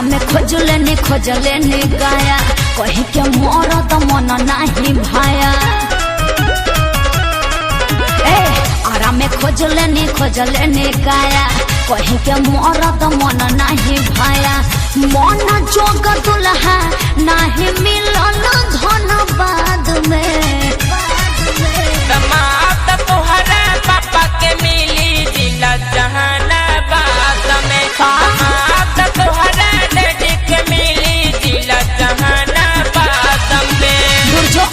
आराम में खोजले ने गाया कहीं के मरद मन नहीं भाया। आराम में खोजले ने गाया कहीं के मरद मन नहीं भाया। मन जोग दुल्हा नहीं मिलल धन बाद में। दमाद तोहरा पापा के मिली जिला जहानाबाद में। दमाद तोहरा डैडी के मिली जिला जहानाबाद में। बुझो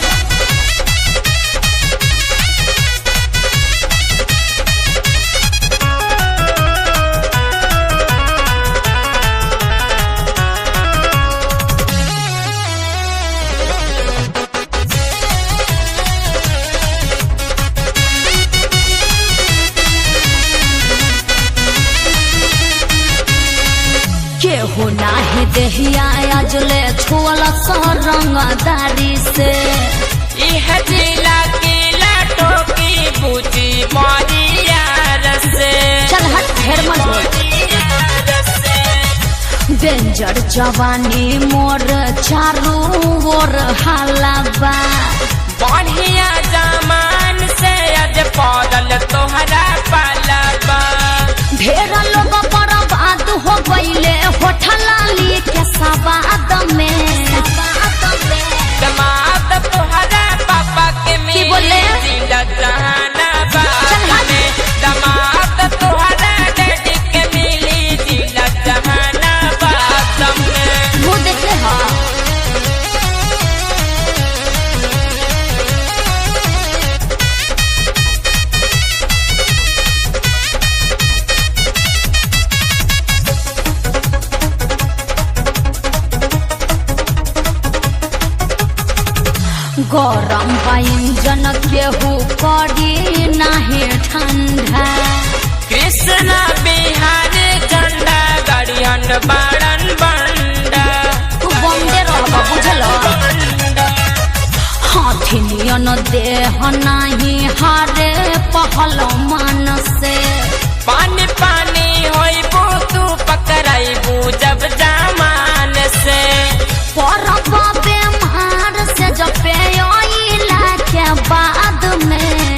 केहू नाही देहिया अजले छुअल रंगदारी से। यह जिला किला टोकी बूझी मोरियार से। चल हट ढेर मत बोल। डेंजर जवानी मोर चारू ओर हालाबा। बढ़िया जमान से आज पौधल तोहरा पालाबा। ढेर लोग बर्बाद हो गईले होठलाली के सवाद में। दमाद तोहरा पापा के मिली जिला जहानाबाद में। दमाद तोहरा डैडी के मिली जिला जहानाबाद में। वो देखे हाँ गरम इंजन केहू करी नहीं ठंडा। कृष्णा बिहार झंडा गाड़ियन बाड़न बंडा। तू बंदे रहबा बुझल। हाथी नियन देह नहीं हारे पहल मन से। पानी पानी होइबू तू पकड़ाइबू जब जमान से। परब बेमार से जपे के बाद में।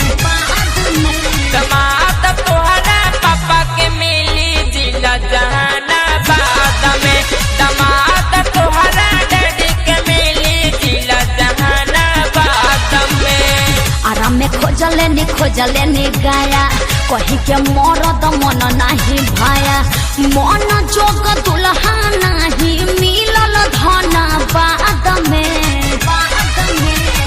दमाद तोहरा पापा के मिली जिला जहानाबाद में। दमाद तोहरा डैडी के मिली जिला जहानाबाद में। आराम में खोजले ने गाया कहीं के मरद मन नहीं भाया। मन जोग दुल्हा नहीं मिलल धन बाद में।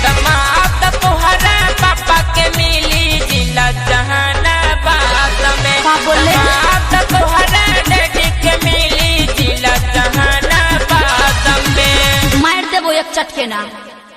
दमाद तोहरा पापा के मिली जिला जहानाबाद में। का बोले? दमाद तोहरा डैडी के मिली जिला जहानाबाद में। मार देबो एक चटके ना।